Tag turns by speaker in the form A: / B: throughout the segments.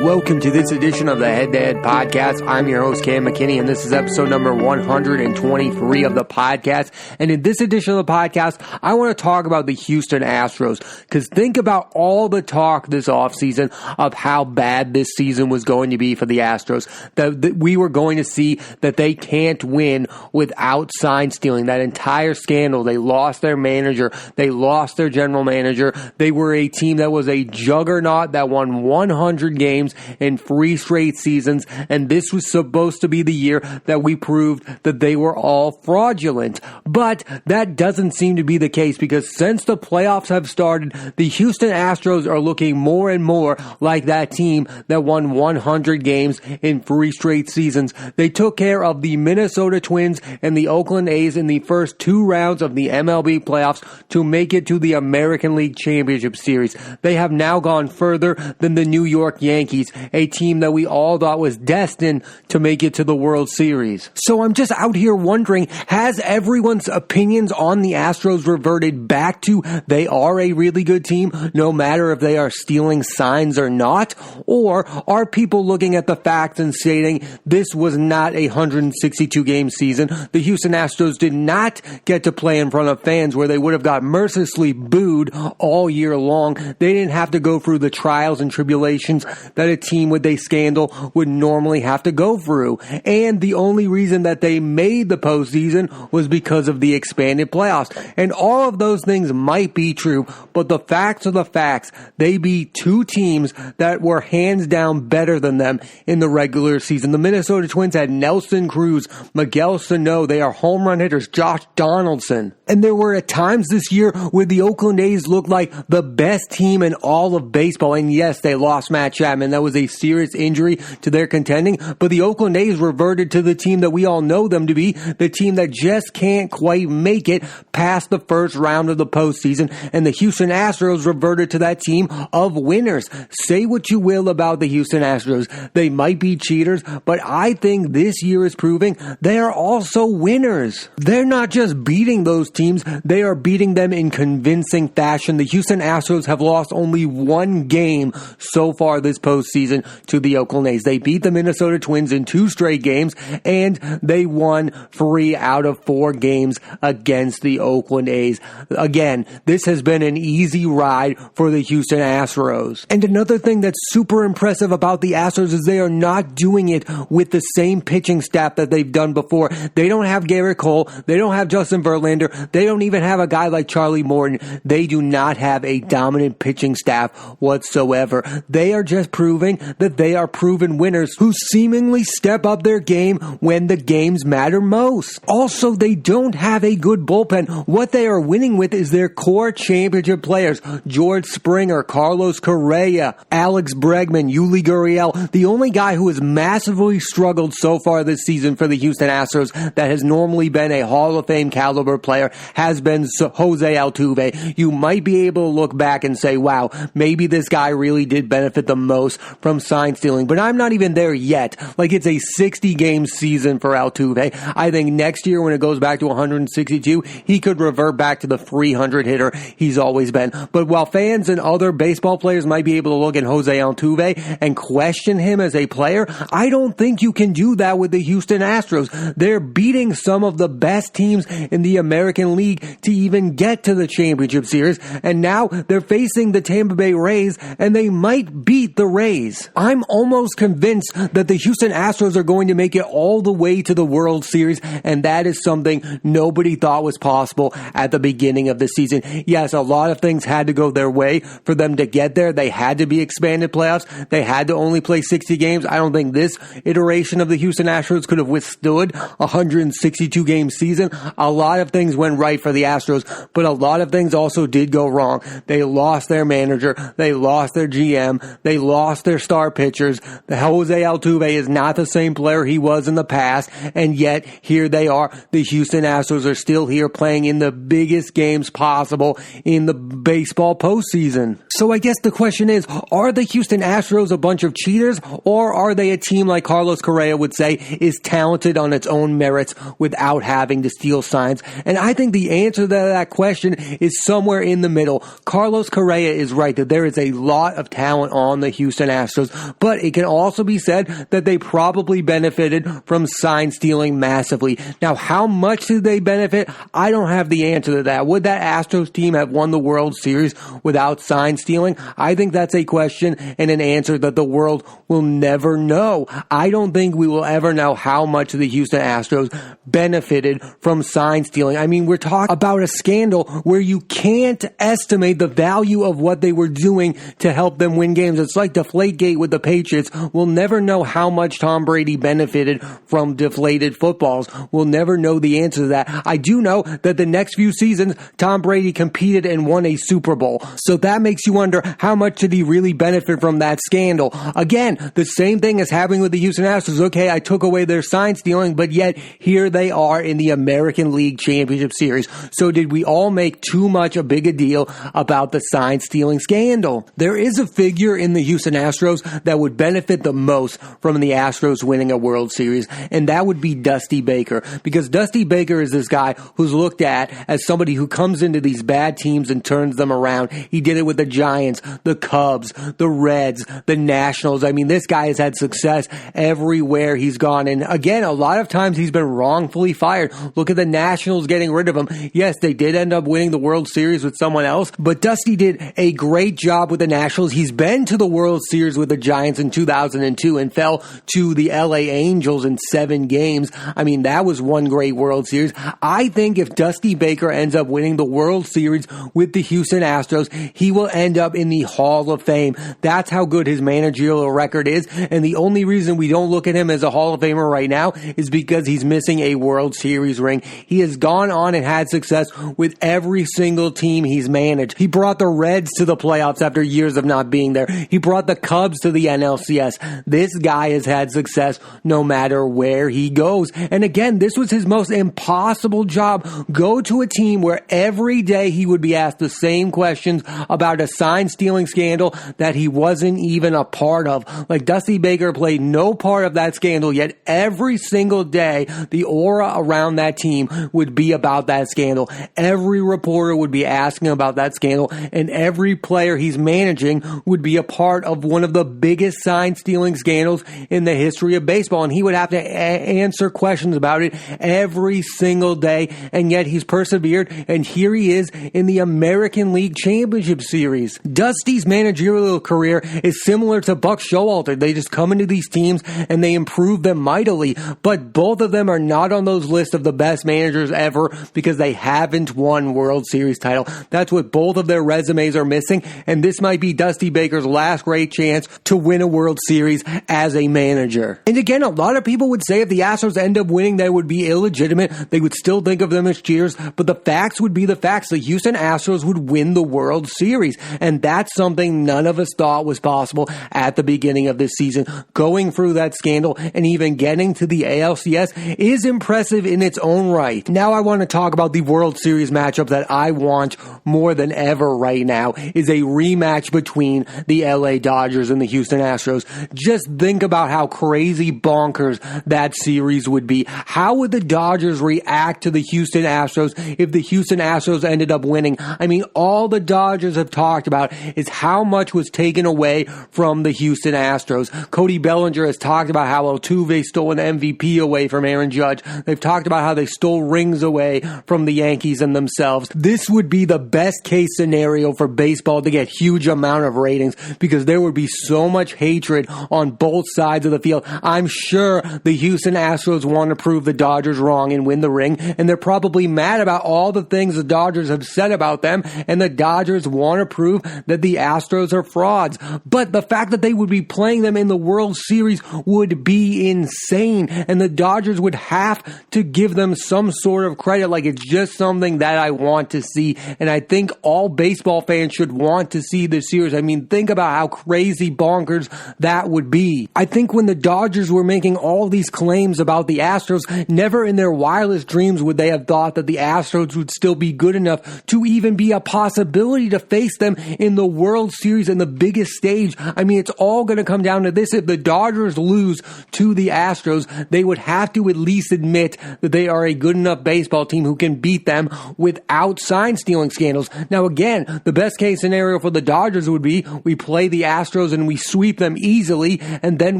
A: Welcome to this edition of the Head to Head Podcast. I'm your host, Cam McKinney, and this is episode number 123 of the podcast. And in this edition of the podcast, I want to talk about the Houston Astros, because think about all the talk this offseason of how bad this season was going to be for the Astros, that we were going to see that they can't win without sign stealing. That entire scandal, they lost their manager, they lost their general manager, they were a team that was a juggernaut that won 100 games in 3 straight seasons, and this was supposed to be the year that we proved that they were all fraudulent. But that doesn't seem to be the case, because since the playoffs have started, the Houston Astros are looking more and more like that team that won 100 games in 3 straight seasons. They took care of the Minnesota Twins and the Oakland A's in the first 2 rounds of the MLB playoffs to make it to the American League Championship Series. They have now gone further than the New York Yankees, a team that we all thought was destined to make it to the World Series. So I'm just out here wondering, has everyone's opinions on the Astros reverted back to they are a really good team, no matter if they are stealing signs or not? Or are people looking at the facts and stating this was not a 162 game season? The Houston Astros did not get to play in front of fans where they would have got mercilessly booed all year long. They didn't have to go through the trials and tribulations that a team with a scandal would normally have to go through. And the only reason that they made the postseason was because of the expanded playoffs. And all of those things might be true, but the facts are the facts. They beat 2 teams that were hands down better than them in the regular season. The Minnesota Twins had Nelson Cruz, Miguel Sano, they are home run hitters, Josh Donaldson. And there were at times this year where the Oakland A's looked like the best team in all of baseball. And yes, they lost Matt Chapman. That was a serious injury to their contending, but the Oakland A's reverted to the team that we all know them to be, the team that just can't quite make it past the first round of the postseason, and the Houston Astros reverted to that team of winners. Say what you will about the Houston Astros, they might be cheaters, but I think this year is proving they are also winners. They're not just beating those teams, they are beating them in convincing fashion. The Houston Astros have lost only 1 game so far this postseason to the Oakland A's. They beat the Minnesota Twins in 2 straight games, and they won 3 out of 4 games against the Oakland A's. Again, this has been an easy ride for the Houston Astros. And another thing that's super impressive about the Astros is they are not doing it with the same pitching staff that they've done before. They don't have Garrett Cole. They don't have Justin Verlander. They don't even have a guy like Charlie Morton. They do not have a dominant pitching staff whatsoever. They are just proving that they are proven winners who seemingly step up their game when the games matter most. Also, they don't have a good bullpen. What they are winning with is their core championship players. George Springer, Carlos Correa, Alex Bregman, Yuli Gurriel. The only guy who has massively struggled so far this season for the Houston Astros that has normally been a Hall of Fame caliber player has been Jose Altuve. You might be able to look back and say, wow, maybe this guy really did benefit the most from sign stealing, but I'm not even there yet. Like, it's a 60 game season for Altuve. I think next year when it goes back to 162, he could revert back to the 300 hitter he's always been. But while fans and other baseball players might be able to look at Jose Altuve and question him as a player, I don't think you can do that with the Houston Astros. They're beating some of the best teams in the American League to even get to the championship series, and now they're facing the Tampa Bay Rays, and they might beat the Rays. I'm almost convinced that the Houston Astros are going to make it all the way to the World Series, and that is something nobody thought was possible at the beginning of the season. Yes, a lot of things had to go their way for them to get there. They had to be expanded playoffs. They had to only play 60 games. I don't think this iteration of the Houston Astros could have withstood a 162 game season. A lot of things went right for the Astros, but a lot of things also did go wrong. They lost their manager. They lost their GM. They lost their star pitchers. The Jose Altuve is not the same player he was in the past, and yet here they are. The Houston Astros are still here playing in the biggest games possible in the baseball postseason. So I guess the question is, are the Houston Astros a bunch of cheaters, or are they a team like Carlos Correa would say is talented on its own merits without having to steal signs? And I think the answer to that question is somewhere in the middle. Carlos Correa is right that there is a lot of talent on the Houston Astros, but it can also be said that they probably benefited from sign stealing massively. Now, how much did they benefit? I don't have the answer to that. Would that Astros team have won the World Series without sign stealing? I think that's a question and an answer that the world will never know. I don't think we will ever know how much the Houston Astros benefited from sign stealing. I mean, we're talking about a scandal where you can't estimate the value of what they were doing to help them win games. It's like Deflategate with the Patriots. We'll never know how much Tom Brady benefited from deflated footballs. We'll never know the answer to that. I do know that the next few seasons, Tom Brady competed and won a Super Bowl. So that makes you wonder, how much did he really benefit from that scandal? Again, the same thing is happening with the Houston Astros. Okay, I took away their sign stealing, but yet here they are in the American League Championship Series. So did we all make too much a big a deal about the sign stealing scandal? There is a figure in the Houston Astros that would benefit the most from the Astros winning a World Series, and that would be Dusty Baker. Because Dusty Baker is this guy who's looked at as somebody who comes into these bad teams and turns them around. He did it with the Giants, the Cubs, the Reds, the Nationals. I mean, this guy has had success everywhere he's gone. And again, a lot of times he's been wrongfully fired. Look at the Nationals getting rid of him. Yes, they did end up winning the World Series with someone else, but Dusty did a great job with the Nationals. He's been to the World Series with the Giants in 2002 and fell to the LA Angels in 7 games. I mean, that was one great World Series. I think if Dusty Baker ends up winning the World Series with the Houston Astros, he will end up in the Hall of Fame. That's how good his managerial record is, and the only reason we don't look at him as a Hall of Famer right now is because he's missing a World Series ring. He has gone on and had success with every single team he's managed. He brought the Reds to the playoffs after years of not being there. He brought the Cubs to the NLCS. This guy has had success no matter where he goes. And again, this was his most impossible job. Go to a team where every day he would be asked the same questions about a sign-stealing scandal that he wasn't even a part of. Like, Dusty Baker played no part of that scandal, yet every single day the aura around that team would be about that scandal. Every reporter would be asking about that scandal, and every player he's managing would be a part of one of the biggest sign-stealing scandals in the history of baseball, and he would have to answer questions about it every single day, and yet he's persevered, and here he is in the American League Championship Series. Dusty's managerial career is similar to Buck Showalter. They just come into these teams and they improve them mightily, but both of them are not on those lists of the best managers ever because they haven't won World Series title. That's what both of their resumes are missing, and this might be Dusty Baker's last great chance to win a World Series as a manager. And again, a lot of people would say if the Astros end up winning, that would be illegitimate. They would still think of them as cheers, but the facts would be the facts. The Houston Astros would win the World Series, and that's something none of us thought was possible at the beginning of this season. Going through that scandal and even getting to the ALCS is impressive in its own right. Now I want to talk about the World Series matchup that I want more than ever right now is a rematch between the LA Dodgers and the Houston Astros. Just think about how crazy bonkers that series would be. How would the Dodgers react to the Houston Astros if the Houston Astros ended up winning? I mean, all the Dodgers have talked about is how much was taken away from the Houston Astros. Cody Bellinger has talked about how Altuve stole an MVP away from Aaron Judge. They've talked about how they stole rings away from the Yankees and themselves. This would be the best case scenario for baseball to get huge amount of ratings because there would be so much hatred on both sides of the field. I'm sure the Houston Astros want to prove the Dodgers wrong and win the ring, and they're probably mad about all the things the Dodgers have said about them, and the Dodgers want to prove that the Astros are frauds. But the fact that they would be playing them in the World Series would be insane, and the Dodgers would have to give them some sort of credit. Like, it's just something that I want to see, and I think all baseball fans should want to see this series. I mean, think about how crazy bonkers that would be. I think when the Dodgers were making all these claims about the Astros, never in their wildest dreams would they have thought that the Astros would still be good enough to even be a possibility to face them in the World Series and the biggest stage. I mean, it's all going to come down to this. If the Dodgers lose to the Astros, they would have to at least admit that they are a good enough baseball team who can beat them without sign-stealing scandals. Now, again, the best case scenario for the Dodgers would be we play the Astros Astros and we sweep them easily, and then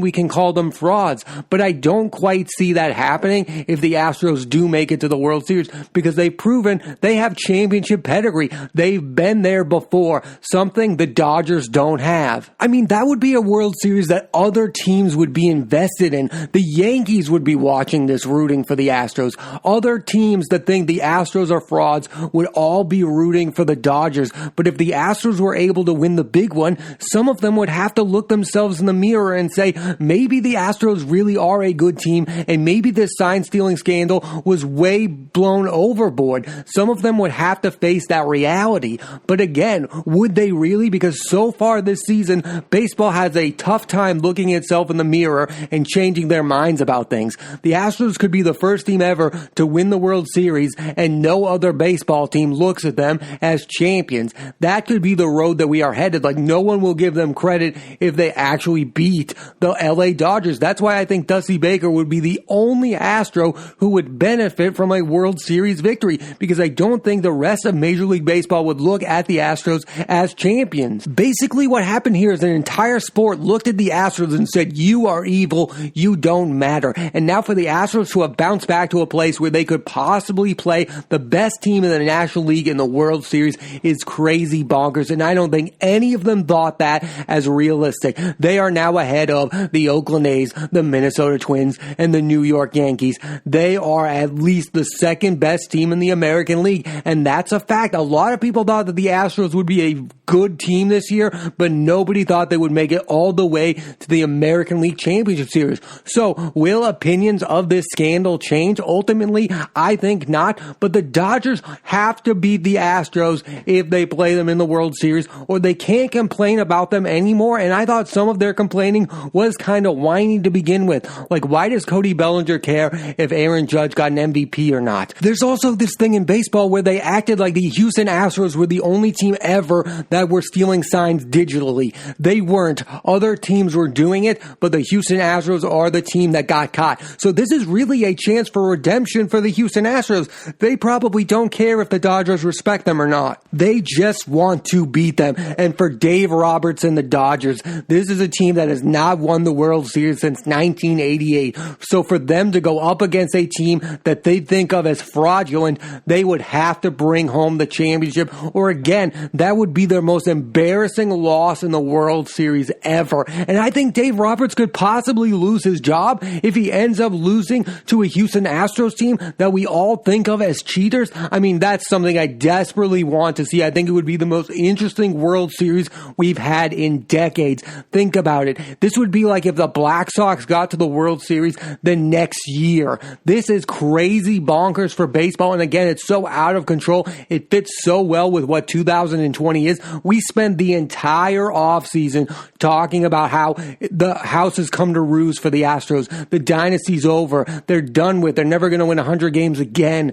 A: we can call them frauds. But I don't quite see that happening if the Astros do make it to the World Series, because they've proven they have championship pedigree. They've been there before, something the Dodgers don't have. I mean, that would be a World Series that other teams would be invested in. The Yankees would be watching this, rooting for the Astros. Other teams that think the Astros are frauds would all be rooting for the Dodgers. But if the Astros were able to win the big one, some of them would have to look themselves in the mirror and say, maybe the Astros really are a good team, and maybe this sign-stealing scandal was way blown overboard. Some of them would have to face that reality. But again, would they really? Because so far this season, baseball has a tough time looking itself in the mirror and changing their minds about things. The Astros could be the first team ever to win the World Series, and no other baseball team looks at them as champions. That could be the road that we are headed. Like, no one will give them credit if they actually beat the LA Dodgers. That's why I think Dusty Baker would be the only Astro who would benefit from a World Series victory, because I don't think the rest of Major League Baseball would look at the Astros as champions. Basically, what happened here is an entire sport looked at the Astros and said, you are evil, you don't matter. And now for the Astros to have bounced back to a place where they could possibly play the best team in the National League in the World Series is crazy bonkers, and I don't think any of them thought that as realistic. They are now ahead of the Oakland A's, the Minnesota Twins, and the New York Yankees. They are at least the second best team in the American League, and that's a fact. A lot of people thought that the Astros would be a good team this year, but nobody thought they would make it all the way to the American League Championship Series. So, will opinions of this scandal change? Ultimately, I think not, but the Dodgers have to beat the Astros if they play them in the World Series, or they can't complain about them anymore. And I thought some of their complaining was kind of whiny to begin with. Like, why does Cody Bellinger care if Aaron Judge got an MVP or not? There's also this thing in baseball where they acted like the Houston Astros were the only team ever that were stealing signs digitally. They weren't. Other teams were doing it, but the Houston Astros are the team that got caught. So this is really a chance for redemption for the Houston Astros. They probably don't care if the Dodgers respect them or not. They just want to beat them. And for Dave Roberts and the Dodgers, this is a team that has not won the World Series since 1988. So for them to go up against a team that they think of as fraudulent, they would have to bring home the championship, or again, that would be their most embarrassing loss in the World Series ever. And I think Dave Roberts could possibly lose his job if he ends up losing to a Houston Astros team that we all think of as cheaters. I mean, that's something I desperately want to see. I think it would be the most interesting World Series we've had in decades. Think about it. This would be like if the Black Sox got to the World Series the next year. This is crazy bonkers for baseball. And again, it's so out of control. It fits so well with what 2020 is. We spent the entire offseason talking about how the house has come to roost for the Astros. The dynasty's over. They're done with. They're never going to win 100 games again.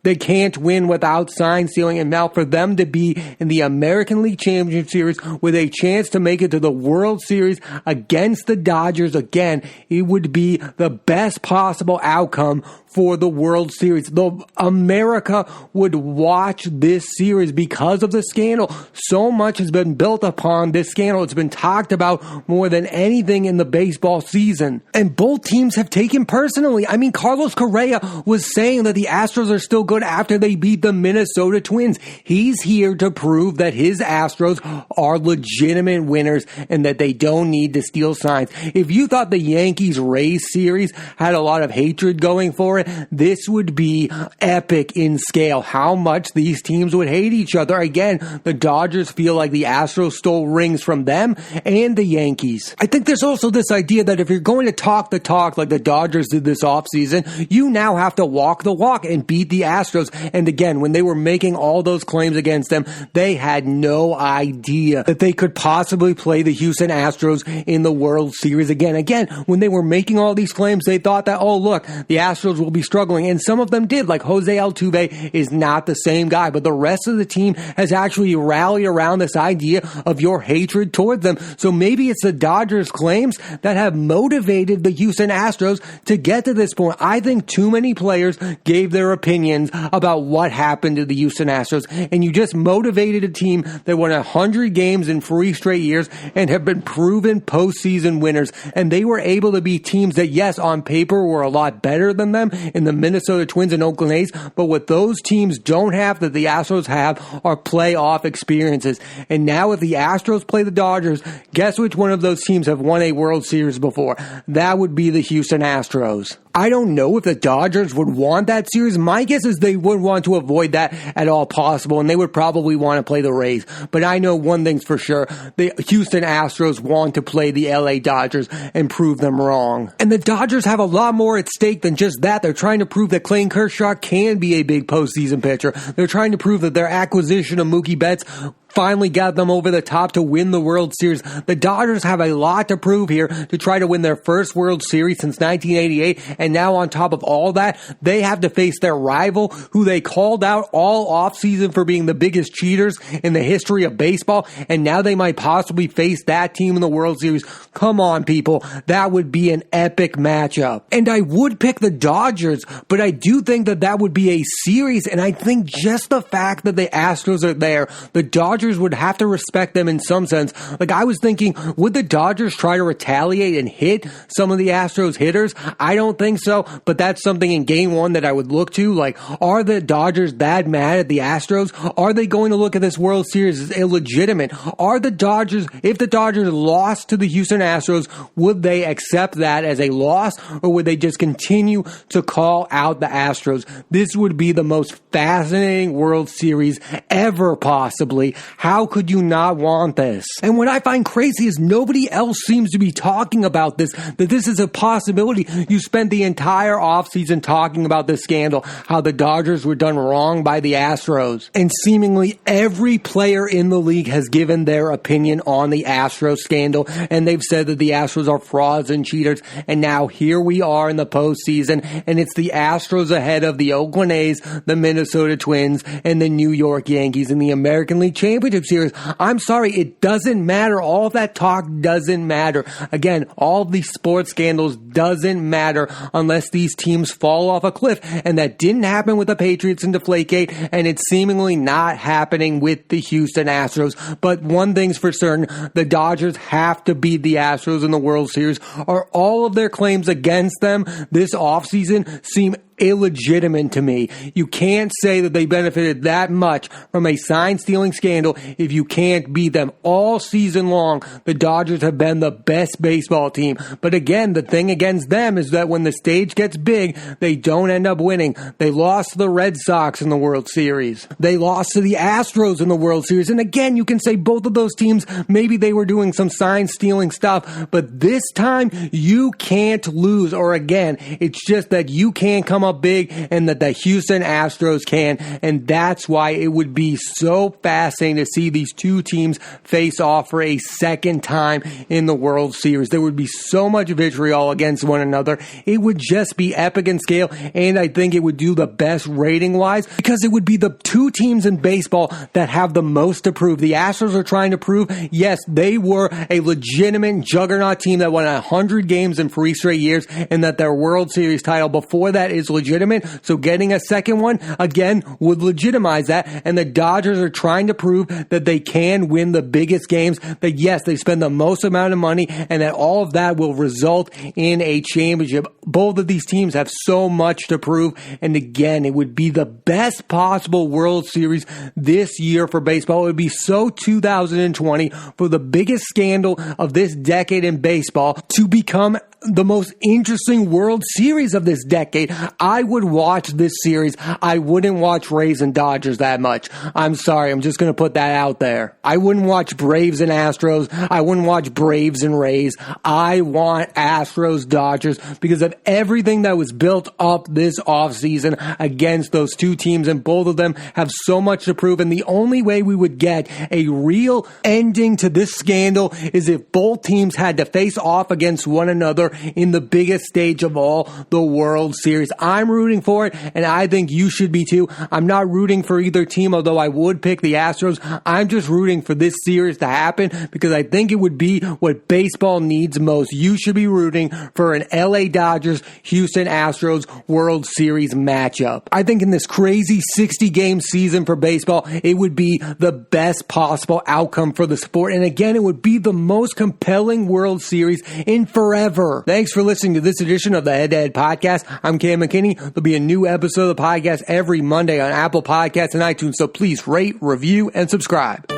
A: They can't win without sign stealing, and now for them to be in the American League Championship Series with a chance to make it to the World Series against the Dodgers again, it would be the best possible outcome for the World Series. America would watch this series because of the scandal. So much has been built upon this scandal. It's been talked about more than anything in the baseball season. And both teams have taken personally. I mean, Carlos Correa was saying that the Astros are still good after they beat the Minnesota Twins. He's here to prove that his Astros are legitimate winners and that they don't need to steal signs. If you thought the Yankees-Rays series had a lot of hatred going for it, this would be epic in scale. How much these teams would hate each other. Again, the Dodgers feel like the Astros stole rings from them and the Yankees. I think there's also this idea that if you're going to talk the talk like the Dodgers did this offseason, you now have to walk the walk and beat the Astros. And again, when they were making all those claims against them, they had no idea that they could possibly play the Houston Astros in the World Series again. Again, when they were making all these claims, they thought that, oh, look, the Astros will be struggling. And some of them did, like Jose Altuve is not the same guy, but the rest of the team has actually rallied around this idea of your hatred towards them. So maybe it's the Dodgers' claims that have motivated the Houston Astros to get to this point. I think too many players gave their opinions questions about what happened to the Houston Astros, and you just motivated a team that won 100 games in 3 straight years and have been proven postseason winners. And they were able to beat teams that, yes, on paper were a lot better than them in the Minnesota Twins and Oakland A's, but what those teams don't have that the Astros have are playoff experiences. And now if the Astros play the Dodgers, guess which one of those teams have won a World Series before? That would be the Houston Astros. I don't know if the Dodgers would want that series. My guess is they would want to avoid that at all possible, and they would probably want to play the Rays. But I know one thing's for sure. The Houston Astros want to play the LA Dodgers and prove them wrong. And the Dodgers have a lot more at stake than just that. They're trying to prove that Clayton Kershaw can be a big postseason pitcher. They're trying to prove that their acquisition of Mookie Betts finally got them over the top to win the World Series. The Dodgers have a lot to prove here to try to win their first World Series since 1988, and now on top of all that, they have to face their rival, who they called out all offseason for being the biggest cheaters in the history of baseball, and now they might possibly face that team in the World Series. Come on, people. That would be an epic matchup. And I would pick the Dodgers, but I do think that that would be a series, and I think just the fact that the Astros are there, the Dodgers would have to respect them in some sense. Like, I was thinking, would the Dodgers try to retaliate and hit some of the Astros hitters? I don't think so, but that's something in game one that I would look to. Like, are the Dodgers that mad at the Astros? Are they going to look at this World Series as illegitimate? Are the Dodgers, if the Dodgers lost to the Houston Astros, would they accept that as a loss, or would they just continue to call out the Astros? This would be the most fascinating World Series ever, possibly. How could you not want this? And what I find crazy is nobody else seems to be talking about this, that this is a possibility. You spent the entire offseason talking about this scandal, how the Dodgers were done wrong by the Astros. And seemingly every player in the league has given their opinion on the Astros scandal, and they've said that the Astros are frauds and cheaters. And now here we are in the postseason, and it's the Astros ahead of the Oakland A's, the Minnesota Twins, and the New York Yankees in the American League Championship Series. I'm sorry, it doesn't matter. All that talk doesn't matter. Again, all of these sports scandals doesn't matter unless these teams fall off a cliff, and that didn't happen with the Patriots and Deflategate, and it's seemingly not happening with the Houston Astros. But one thing's for certain, the Dodgers have to beat the Astros in the World Series, or all of their claims against them this offseason seem illegitimate to me. You can't say that they benefited that much from a sign-stealing scandal if you can't beat them. All season long, the Dodgers have been the best baseball team. But again, the thing against them is that when the stage gets big, they don't end up winning. They lost to the Red Sox in the World Series. They lost to the Astros in the World Series. And again, you can say both of those teams, maybe they were doing some sign-stealing stuff, but this time, you can't lose. Or again, it's just that you can't come up big, and that the Houston Astros can, and that's why it would be so fascinating to see these two teams face off for a second time in the World Series. There would be so much vitriol against one another. It would just be epic in scale, and I think it would do the best rating-wise, because it would be the two teams in baseball that have the most to prove. The Astros are trying to prove, yes, they were a legitimate juggernaut team that won 100 games in 3 straight years, and that their World Series title before that is legitimate, so getting a second one, again, would legitimize that, and the Dodgers are trying to prove that they can win the biggest games, that yes, they spend the most amount of money, and that all of that will result in a championship. Both of these teams have so much to prove, and again, it would be the best possible World Series this year for baseball. It would be so 2020 for the biggest scandal of this decade in baseball to become the most interesting World Series of this decade. I would watch this series. I wouldn't watch Rays and Dodgers that much. I'm sorry. I'm just going to put that out there. I wouldn't watch Braves and Astros. I wouldn't watch Braves and Rays. I want Astros Dodgers because of everything that was built up this offseason against those two teams, and both of them have so much to prove. And the only way we would get a real ending to this scandal is if both teams had to face off against one another in the biggest stage of all, the World Series. I'm rooting for it, and I think you should be too. I'm not rooting for either team, although I would pick the Astros. I'm just rooting for this series to happen because I think it would be what baseball needs most. You should be rooting for an LA Dodgers, Houston Astros World Series matchup. I think in this crazy 60-game season for baseball, it would be the best possible outcome for the sport. And again, it would be the most compelling World Series in forever. Thanks for listening to this edition of the Head to Head Podcast. I'm Cam McKinney. There'll be a new episode of the podcast every Monday on Apple Podcasts and iTunes. So please rate, review, and subscribe.